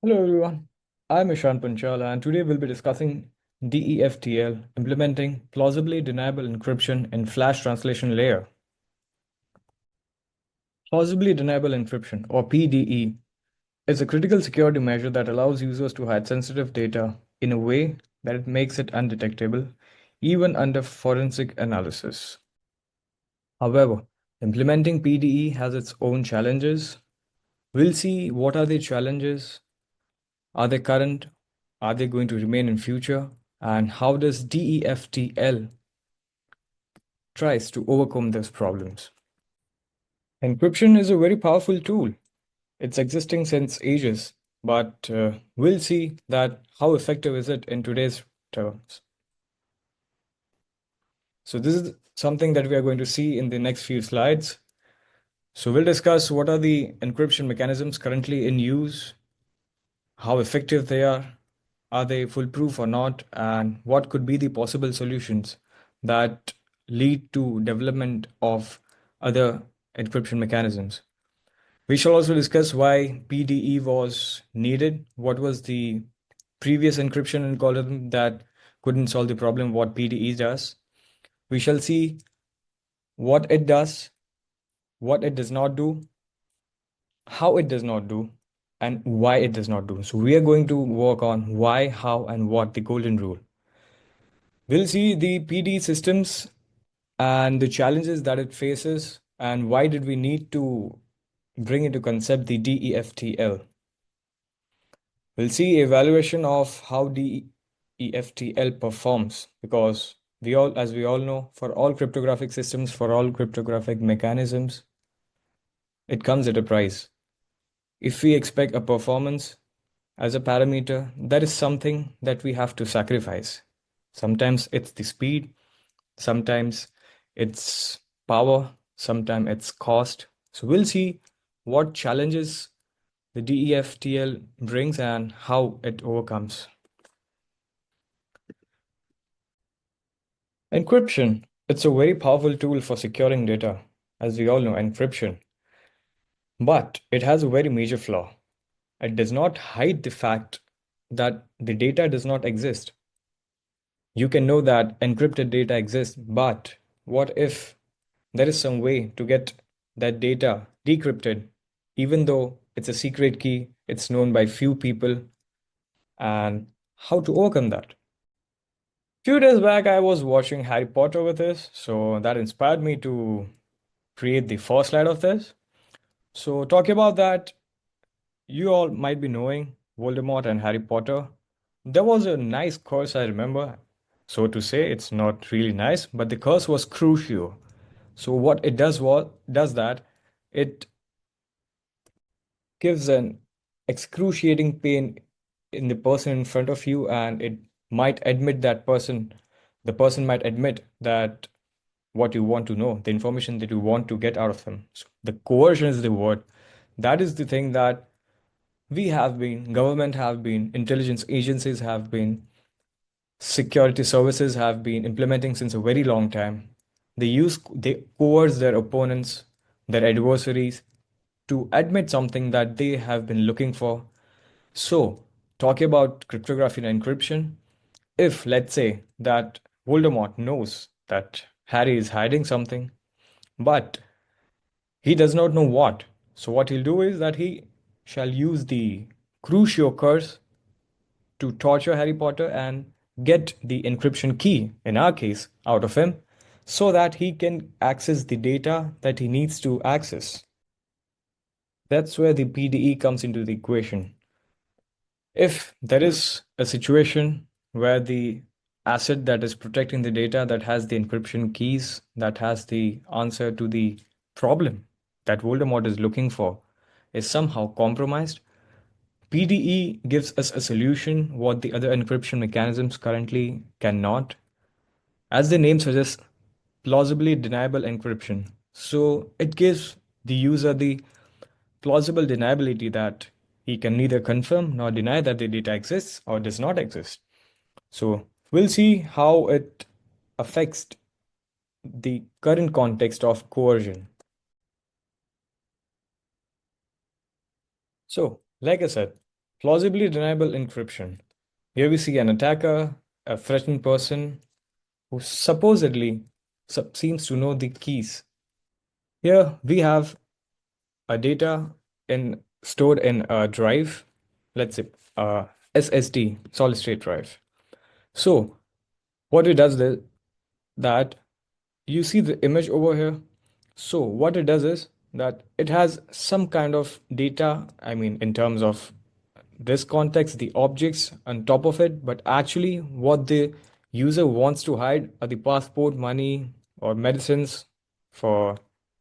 Hello everyone, I'm Ishan Panchala and today we'll be discussing DEFTL, implementing plausibly deniable encryption in flash translation layer. Plausibly deniable encryption, or PDE, is a critical security measure that allows users to hide sensitive data in a way that it makes it undetectable, even under forensic analysis. However, implementing PDE has its own challenges. We'll see what are the challenges. Are they current? Are they going to remain in future? And how does DEFTL tries to overcome these problems? Encryption is a very powerful tool. It's existing since ages, but we'll see that how effective is it in today's terms. So this is something that we are going to see in the next few slides. So we'll discuss what are the encryption mechanisms currently in use, how effective they are they foolproof or not, and what could be the possible solutions that lead to development of other encryption mechanisms. We shall also discuss why PDE was needed, what was the previous encryption algorithm that couldn't solve the problem, what PDE does. We shall see what it does, what it does not do, how it does not do, and why it does not do. So we are going to work on why, how, and what, the golden rule. We'll see the PD systems and the challenges that it faces, and why did we need to bring into concept the DEFTL. We'll see evaluation of how DEFTL performs, because as we all know, for all cryptographic systems, for all cryptographic mechanisms, it comes at a price. If we expect a performance as a parameter, that is something that we have to sacrifice. Sometimes it's the speed, sometimes it's power, sometimes it's cost. So we'll see what challenges the DEFTL brings and how it overcomes. Encryption. It's a very powerful tool for securing data, as we all know, encryption. But it has a very major flaw. It does not hide the fact that the data does not exist. You can know that encrypted data exists, but what if there is some way to get that data decrypted, even though it's a secret key, it's known by few people, and how to overcome that? Few days back, I was watching Harry Potter with this, so that inspired me to create the first slide of this. So, talking about that, you all might be knowing Voldemort and Harry Potter. There was a nice curse I remember. So to say, it's not really nice, but the curse was crucial. So what it does that it gives an excruciating pain in the person in front of you, and it might admit that person, the person might admit that what you want to know, the information that you want to get out of them. So the coercion is the word. That is the thing that government have been, intelligence agencies have been, security services have been implementing since a very long time. They coerce their opponents, their adversaries, to admit something that they have been looking for. So, talking about cryptography and encryption, if let's say that Voldemort knows that Harry is hiding something, but he does not know what. So, what he'll do is that he shall use the Crucio curse to torture Harry Potter and get the encryption key, in our case, out of him, so that he can access the data that he needs to access. That's where the PDE comes into the equation. If there is a situation where the asset that is protecting the data, that has the encryption keys, that has the answer to the problem that Voldemort is looking for, is somehow compromised, PDE gives us a solution what the other encryption mechanisms currently cannot. As the name suggests, plausibly deniable encryption. So it gives the user the plausible deniability that he can neither confirm nor deny that the data exists or does not exist. So we'll see how it affects the current context of coercion. So, like I said, Plausibly deniable encryption. Here we see an attacker, a threatened person who supposedly seems to know the keys. Here we have a data stored in a drive, let's say SSD, solid state drive. So what it does is that you see the image over here. So what it does is that it has some kind of data, I mean, in terms of this context, the objects on top of it, but actually what the user wants to hide are the passport, money, or medicines for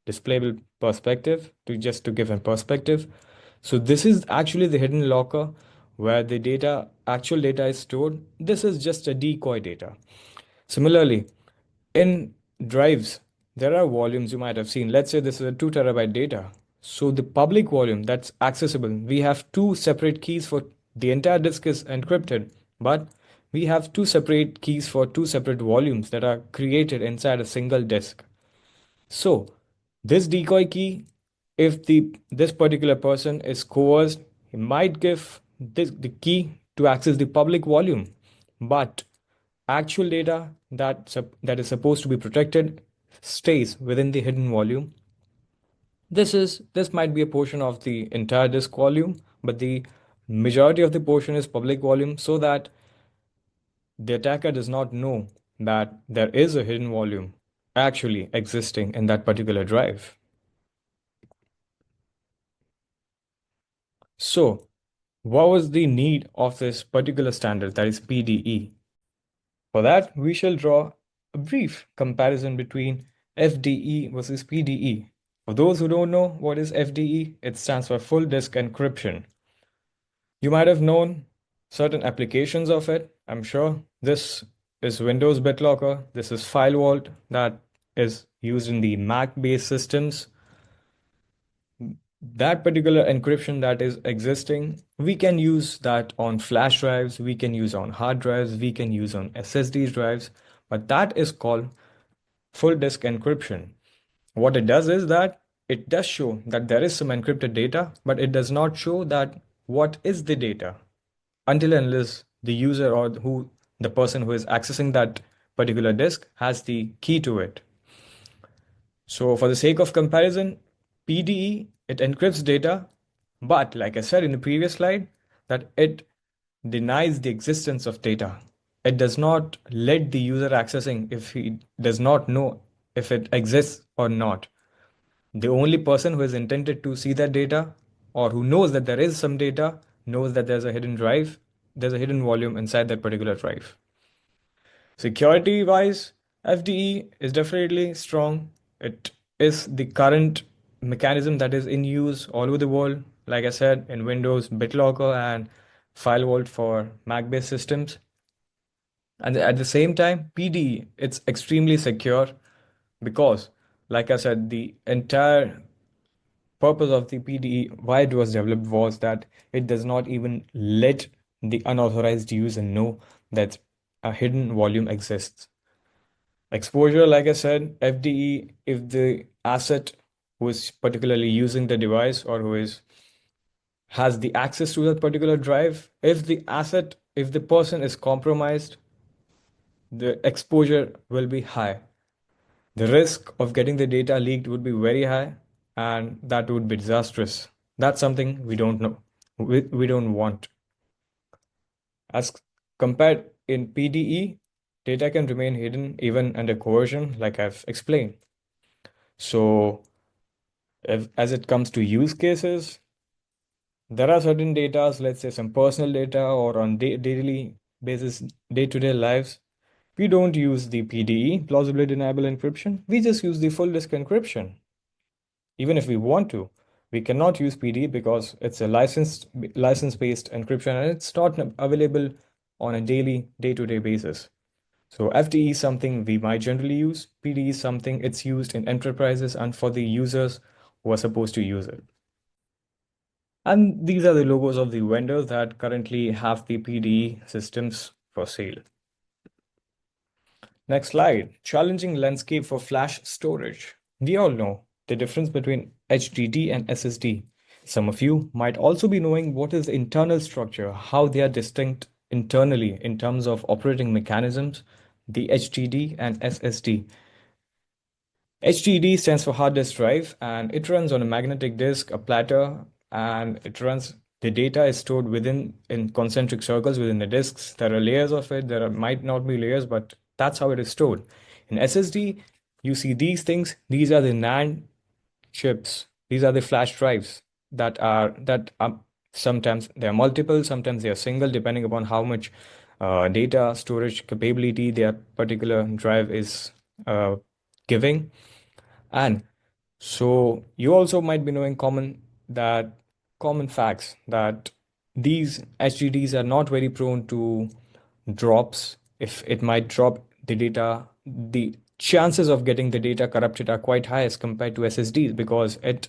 displayable perspective, to give a perspective. So this is actually the hidden locker where the data, actual data is stored. This is just a decoy data. Similarly, in drives, there are volumes you might have seen. Let's say this is a 2 terabyte data. So the public volume that's accessible, we have two separate keys for the entire disk is encrypted, but we have two separate keys for two separate volumes that are created inside a single disk. So this decoy key, if this particular person is coerced, he might give the key to access the public volume, but actual data that is supposed to be protected stays within the hidden volume. This might be a portion of the entire disk volume, but the majority of the portion is public volume, so that the attacker does not know that there is a hidden volume actually existing in that particular drive. So, what was the need of this particular standard, that is PDE? For that, we shall draw a brief comparison between FDE versus PDE. For those who don't know what is FDE, it stands for full disk encryption. You might have known certain applications of it. I'm sure this is Windows BitLocker. This is File Vault that is used in the Mac-based systems. That particular encryption that is existing, we can use that on flash drives, we can use on hard drives, we can use on SSD drives, but that is called full disk encryption. What it does is that it does show that there is some encrypted data, but it does not show that what is the data until and unless the user or the person who is accessing that particular disk has the key to it. So for the sake of comparison, PDE, it encrypts data, but like I said in the previous slide, that it denies the existence of data. It does not let the user accessing if he does not know if it exists or not. The only person who is intended to see that data or who knows that there is some data knows that there's a hidden drive, there's a hidden volume inside that particular drive. Security wise, FDE is definitely strong. It is the current mechanism that is in use all over the world. Like I said, in Windows, BitLocker and File Vault for Mac-based systems. And at the same time, PDE, it's extremely secure because, like I said, the entire purpose of the PDE, why it was developed, was that it does not even let the unauthorized user know that a hidden volume exists. Exposure, like I said, FDE, if the asset who is particularly using the device or who is has the access to that particular drive, if the person is compromised, the exposure will be high. The risk of getting the data leaked would be very high, and that would be disastrous. That's something we don't know. We don't want. As compared in PDE, data can remain hidden even under coercion, like I've explained. So, as it comes to use cases, there are certain data, let's say some personal data or on daily basis, day-to-day lives. We don't use the PDE, plausibly deniable encryption. We just use the full disk encryption. Even if we want to, we cannot use PDE because it's a license-based encryption and it's not available on a daily, day-to-day basis. So FDE is something we might generally use. PDE is something it's used in enterprises and for the users who are supposed to use it. And these are the logos of the vendors that currently have the PDE systems for sale. Next slide, challenging landscape for flash storage. We all know the difference between HDD and SSD. Some of you might also be knowing what is the internal structure, how they are distinct internally in terms of operating mechanisms, the HDD and SSD. HDD stands for hard disk drive, and it runs on a magnetic disk, a platter, and the data is stored within in concentric circles within the disks. There are layers of it. Might not be layers, but that's how it is stored. In SSD, you see these things. These are the NAND chips. These are the flash drives that are sometimes they are multiple, sometimes they are single, depending upon how much data storage capability their particular drive is giving. And so you also might be knowing common facts that these HDDs are not very prone to drops. If it might drop the data, the chances of getting the data corrupted are quite high as compared to SSDs because it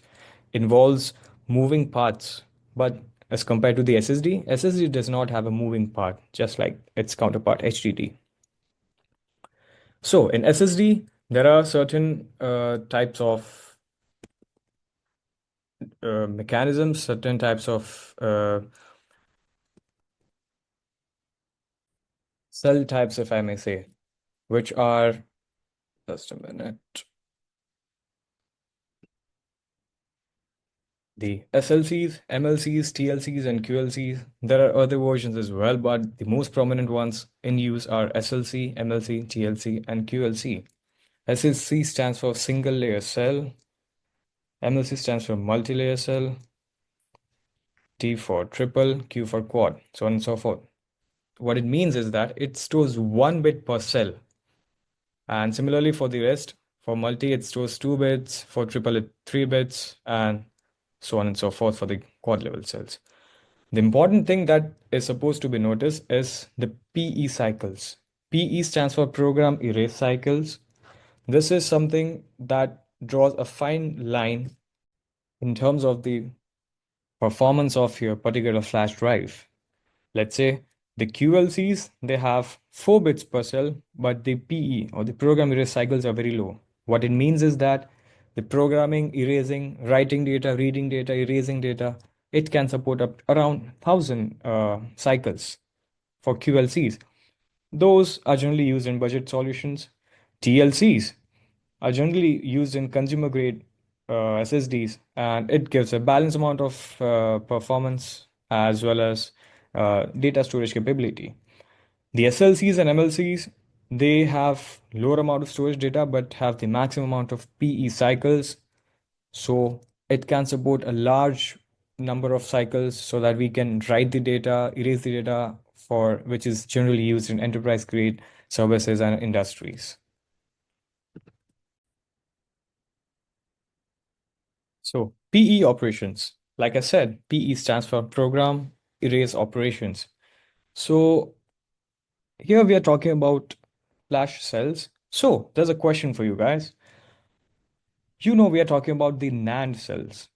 involves moving parts. But as compared to the SSD does not have a moving part, just like its counterpart HDD. So in SSD, there are certain types of mechanisms, certain types of cell types, if I may say, which are just a minute. The SLCs, MLCs, TLCs, and QLCs. There are other versions as well, but the most prominent ones in use are SLC, MLC, TLC, and QLC. SLC stands for single layer cell, MLC stands for multi-layer cell, T for triple, Q for quad, so on and so forth. What it means is that it stores 1 bit per cell. And similarly for the rest, for multi, it stores 2 bits, for triple, it 3 bits, and so on and so forth for the quad level cells. The important thing that is supposed to be noticed is the PE cycles. PE stands for program erase cycles. This is something that draws a fine line in terms of the performance of your particular flash drive. Let's say the QLCs, they have 4 bits per cell, but the PE or the program erase cycles are very low. What it means is that the programming, erasing, writing data, reading data, erasing data, it can support up around 1,000 cycles for QLCs. Those are generally used in budget solutions. TLCs are generally used in consumer grade SSDs, and it gives a balanced amount of performance as well as data storage capability. The SLCs and MLCs, they have lower amount of storage data but have the maximum amount of PE cycles, so it can support a large number of cycles so that we can write the data, erase the data for which is generally used in enterprise grade services and industries. So PE operations, like I said, PE stands for program erase operations. So here we are talking about flash cells. So there's a question for you guys. You know we are talking about the NAND cells.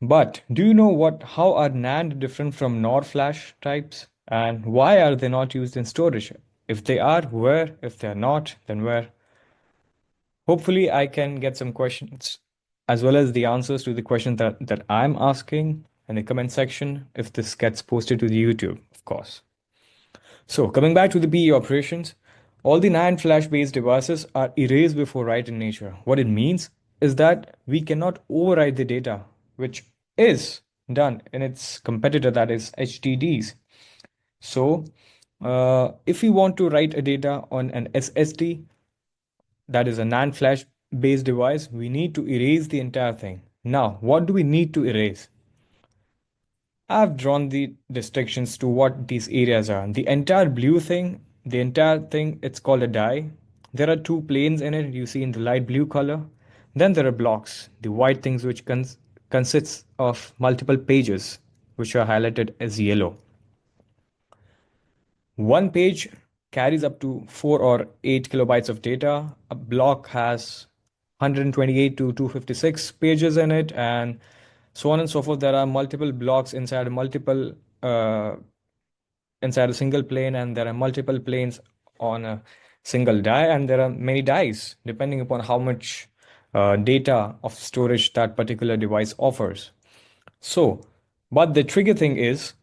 But do you know how are NAND different from NOR flash types? And why are they not used in storage? If they are, where? If they're not, then where? Hopefully I can get some questions as well as the answers to the questions that I'm asking in the comment section if this gets posted to the YouTube, of course. So coming back to the PE operations, all the NAND flash-based devices are erased before write in nature. What it means is that we cannot overwrite the data, which is done in its competitor, that is HDDs. So if we want to write a data on an SSD, that is a NAND flash based device, we need to erase the entire thing. Now, what do we need to erase? I've drawn the distinctions to what these areas are. The entire thing, it's called a die. There are two planes in it, you see in the light blue color. Then there are blocks, the white things which consists of multiple pages, which are highlighted as yellow. One page carries up to 4 or 8 kilobytes of data. A block has 128 to 256 pages in it, and so on and so forth. There are multiple blocks uh, inside a single plane, and there are multiple planes on a single die, and there are many dies depending upon how much data of storage that particular device offers. So, but the tricky thing is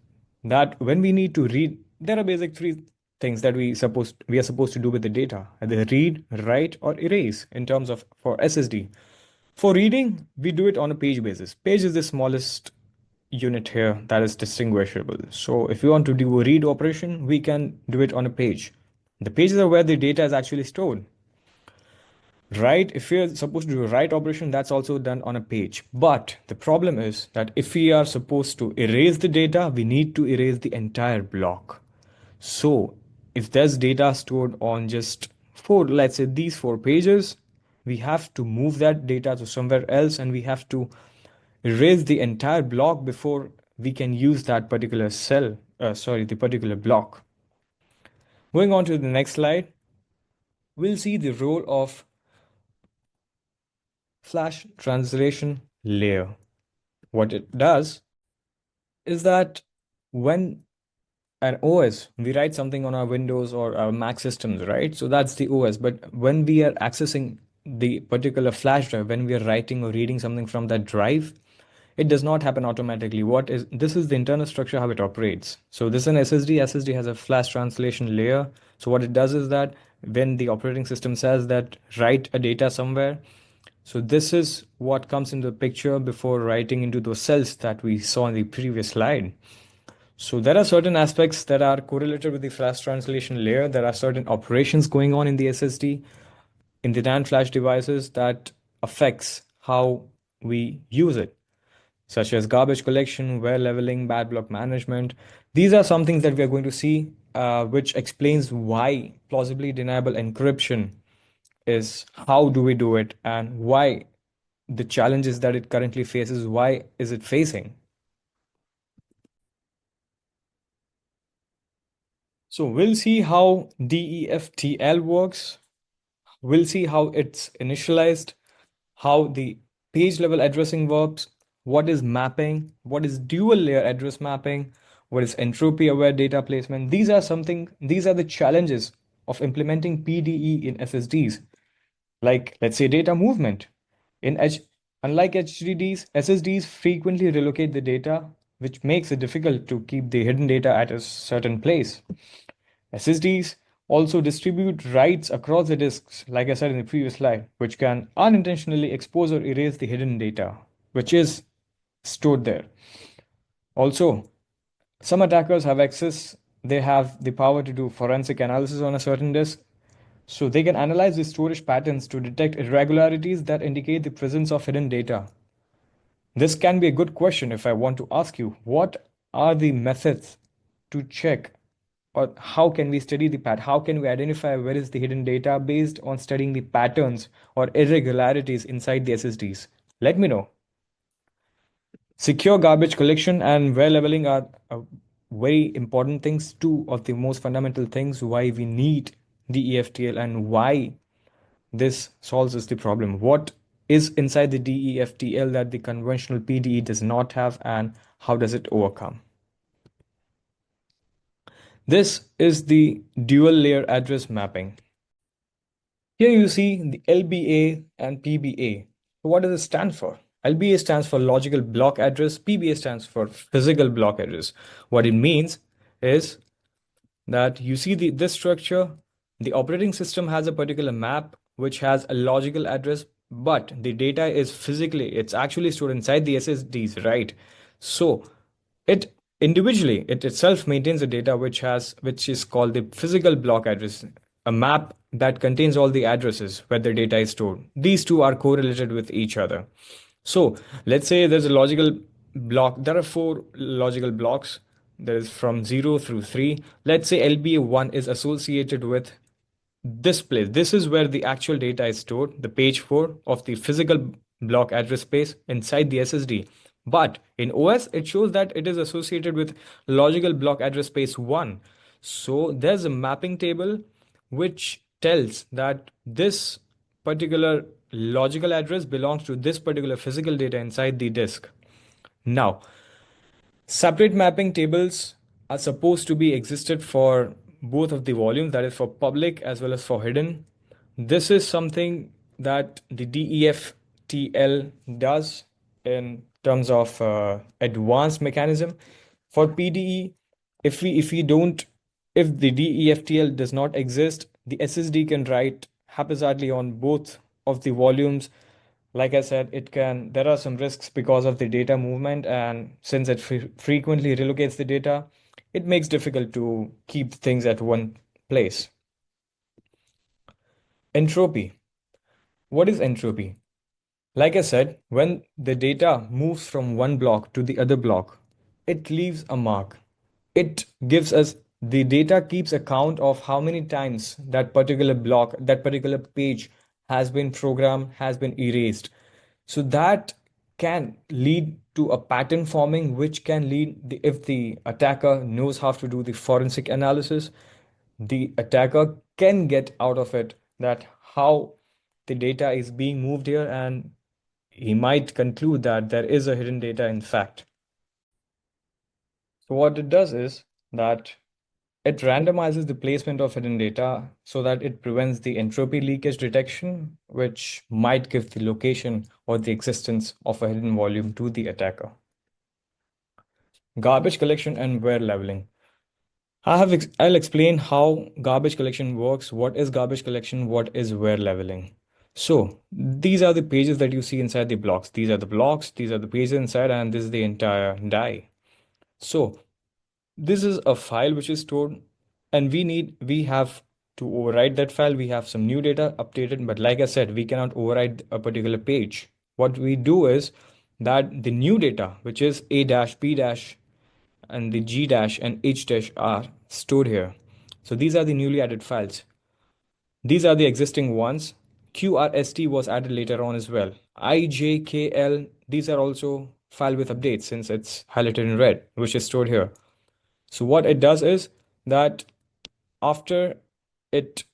that when we need to read, there are basic three things that we are supposed to do with the data: either read, write, or erase in terms of for SSD. For reading, we do it on a page basis. Page is the smallest unit here that is distinguishable. So if we want to do a read operation, we can do it on a page. The pages are where the data is actually stored. Right, if we are supposed to do a write operation, that's also done on a page. But the problem is that if we are supposed to erase the data, we need to erase the entire block. So if there's data stored on just four, let's say these 4 pages, we have to move that data to somewhere else and we have to erase the entire block before we can use that particular the particular block. Going on to the next slide, we'll see the role of flash translation layer. What it does is that when an OS, we write something on our Windows or our Mac systems, right? So that's the OS. But when we are accessing the particular flash drive, when we are writing or reading something from that drive, it does not happen automatically. This is the internal structure how it operates. So this is an SSD. SSD has a flash translation layer. So what it does is that when the operating system says that write a data somewhere, so this is what comes into the picture before writing into those cells that we saw in the previous slide. So there are certain aspects that are correlated with the flash translation layer. There are certain operations going on in the SSD, in the NAND flash devices that affects how we use it, such as garbage collection, wear leveling, bad block management. These are some things that we are going to see, which explains why plausibly deniable encryption is how do we do it and why the challenges that it currently faces, why is it facing? So we'll see how DEFTL works. We'll see how it's initialized, how the page level addressing works, what is mapping, what is dual layer address mapping, what is entropy aware data placement. These are the challenges of implementing PDE in SSDs. Like, let's say, data movement. In H Unlike HDDs, SSDs frequently relocate the data, which makes it difficult to keep the hidden data at a certain place. SSDs also distribute writes across the disks, like I said in the previous slide, which can unintentionally expose or erase the hidden data, which is stored there. Also, some attackers they have the power to do forensic analysis on a certain disk. So they can analyze the storage patterns to detect irregularities that indicate the presence of hidden data. This can be a good question if I want to ask you, what are the methods to check, or how can we study the pattern? How can we identify where is the hidden data based on studying the patterns or irregularities inside the SSDs? Let me know. Secure garbage collection and wear leveling are very important things, two of the most fundamental things why we need the EFTL and why this solves us the problem. What is inside the DEFTL that the conventional PDE does not have, and how does it overcome? This is the dual layer address mapping. Here you see the LBA and PBA. So what does it stand for? LBA stands for logical block address, PBA stands for physical block address. What it means is that you see this structure, the operating system has a particular map which has a logical address, but the data is it's actually stored inside the SSDs, right? So it itself maintains the data which is called the physical block address, a map that contains all the addresses where the data is stored. These two are correlated with each other. So let's say there's a logical block. There are 4 logical blocks. There is from 0 through 3. Let's say LBA1 is associated with this place. This is where the actual data is stored, the page 4 of the physical block address space inside the SSD. But in OS, it shows that it is associated with logical block address space 1. So there's a mapping table which tells that this particular logical address belongs to this particular physical data inside the disk. Now, separate mapping tables are supposed to be existed for both of the volumes, that is for public as well as for hidden. This is something that the DEFTL does in terms of advanced mechanism. For PDE, if we don't if the DEFTL does not exist, the SSD can write haphazardly on both of the volumes. Like I said, there are some risks because of the data movement, and since it frequently relocates the data, it makes difficult to keep things at one place. Entropy. What is entropy? Like I said, when the data moves from one block to the other block, it leaves a mark. It gives us the data keeps account of how many times that particular block, that particular page has been programmed, has been erased. So that can lead to a pattern forming, which can if the attacker knows how to do the forensic analysis, the attacker can get out of it that how the data is being moved here, and he might conclude that there is a hidden data in fact. So what it does is that it randomizes the placement of hidden data so that it prevents the entropy leakage detection, which might give the location or the existence of a hidden volume to the attacker. Garbage collection and where leveling. I'll explain how garbage collection works, what is garbage collection, what is where leveling. So these are the pages that you see inside the blocks. These are the blocks, these are the pages inside, and this is the entire die. So this is a file which is stored, and we have to override that file. We have some new data updated, but like I said, we cannot override a particular page. What we do is that the new data, which is A dash, B dash, and the G dash and H dash are stored here. So these are the newly added files. These are the existing ones. QRST was added later on as well. IJKL, these are also file with updates since it's highlighted in red, which is stored here. So what it does is that after it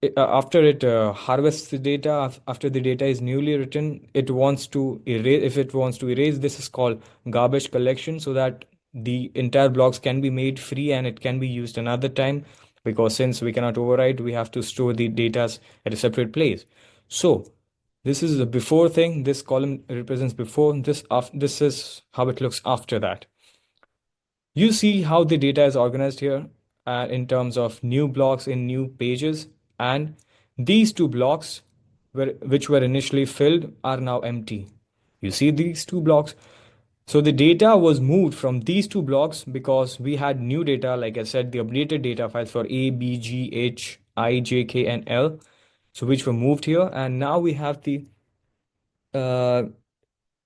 harvests the data, after the data is newly written, it wants to erase. If it wants to erase, this is called garbage collection, so that the entire blocks can be made free and it can be used another time, because since we cannot overwrite, we have to store the data at a separate place. So this is the before thing. This column represents before. This is how it looks after that. You see how the data is organized here in terms of new blocks in new pages, and these two blocks which were initially filled are now empty. You see these two blocks. So the data was moved from these two blocks because we had new data, like I said, the updated data files for A, B, G, H, I, J, K, and L. So which were moved here, and now we have the uh,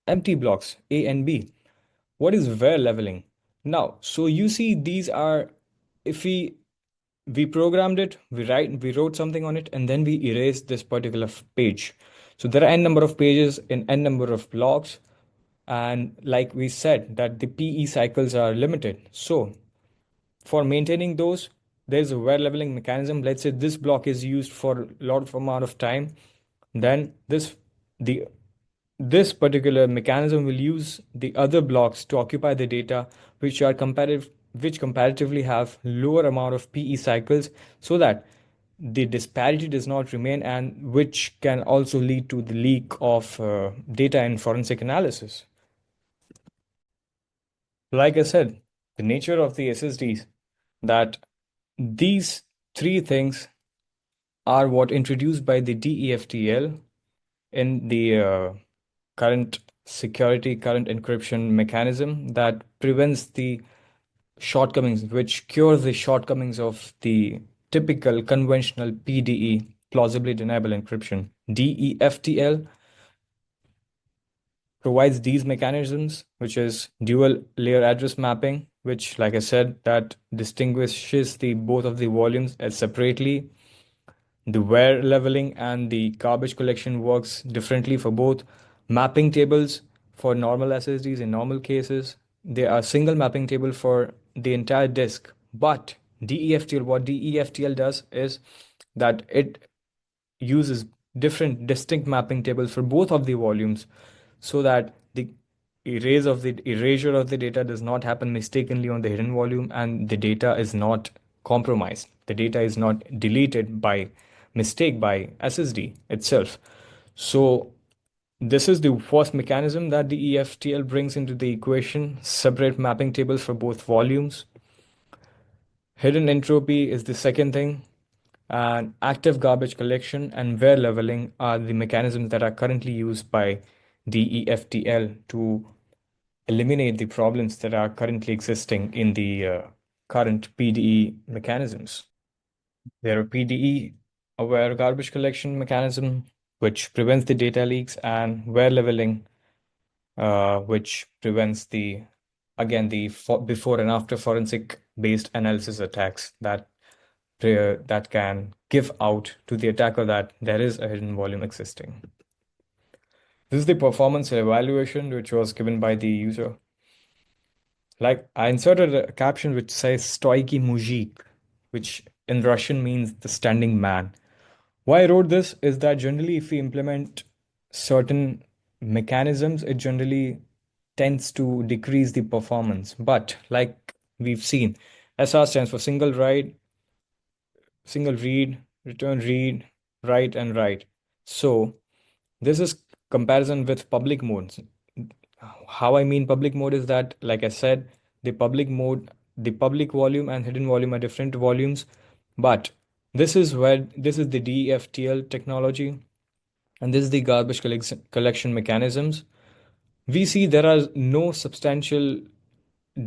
empty blocks A and B. What is where leveling? Now, so you see these are, if we programmed it, we wrote something on it, and then we erased this particular page. So there are n number of pages in n number of blocks, and like we said that the PE cycles are limited. So for maintaining those, there's a where leveling mechanism. Let's say this block is used for a lot of amount of time, then the this particular mechanism will use the other blocks to occupy the data which comparatively have lower amount of PE cycles, so that the disparity does not remain, and which can also lead to the leak of data in forensic analysis. Like I said, the nature of the SSDs, that these three things are what introduced by the DEFTL in the current current encryption mechanism that prevents the shortcomings, which cures the shortcomings of the typical conventional PDE, plausibly deniable encryption. DEFTL provides these mechanisms, which is dual layer address mapping, which, like I said, that distinguishes the both of the volumes as separately. The where leveling and the garbage collection works differently for both. Mapping tables for normal SSDs in normal cases, they are single mapping table for the entire disk. But what DEFTL does is that it uses different distinct mapping tables for both of the volumes, so that the erasure of the data does not happen mistakenly on the hidden volume, and the data is not compromised. The data is not deleted by mistake by SSD itself. So This is the first mechanism that the EFTL brings into the equation, separate mapping tables for both volumes. Hidden entropy is the second thing, and active garbage collection and wear leveling are the mechanisms that are currently used by DEFTL to eliminate the problems that are currently existing in the current PDE mechanisms. There are PDE aware garbage collection mechanism, which prevents the data leaks, and wear leveling, which prevents the again the before and after forensic based analysis attacks that can give out to the attacker that there is a hidden volume existing. This is the performance evaluation which was given by the user. Like I inserted a caption which says "Stoiki mujik," which in Russian means the standing man. Why I wrote this is that generally, if we implement certain mechanisms, it generally tends to decrease the performance. But like we've seen, SR stands for single read, return read, write, and write. So this is comparison with public modes. How I mean public mode is that, like I said, the public mode, the public volume and hidden volume are different volumes, but this is the DEFTL technology, and this is the garbage collection mechanisms. We see there are no substantial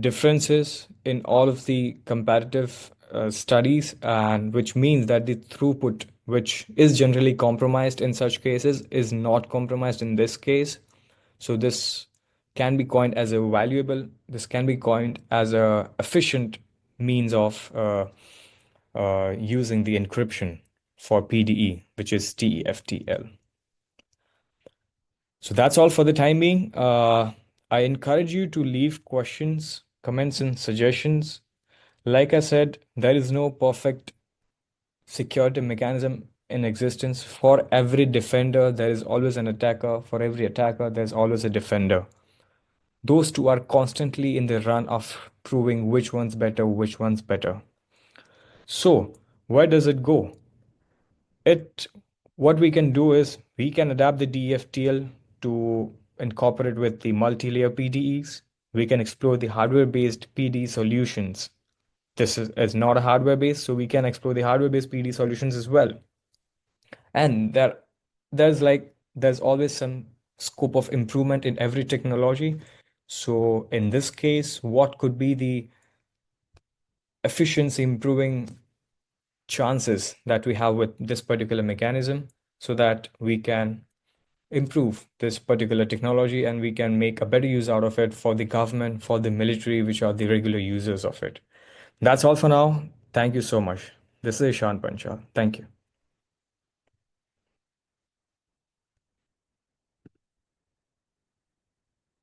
differences in all of the comparative studies, and which means that the throughput, which is generally compromised in such cases, is not compromised in this case. So this can be coined as a valuable, this can be coined as a efficient means of using the encryption for PDE, which is TEFTL. So that's all for the time being. I encourage you to leave questions, comments, and suggestions. Like I said, there is no perfect security mechanism in existence. For every defender, there is always an attacker. For every attacker, there's always a defender. Those two are constantly in the run of proving which one's better, which one's better. So, where does it go? It What we can do is we can adapt the DFTL to incorporate with the multi-layer PDEs. We can explore the hardware-based PD solutions. Is not a hardware-based, so we can explore the hardware-based PD solutions as well. And there's always some scope of improvement in every technology. So in this case, what could be the efficiency improving chances that we have with this particular mechanism so that we can improve this particular technology and we can make a better use out of it for the government, for the military, which are the regular users of it. That's all for now. Thank you so much. This is Ishan Panchal. Thank you.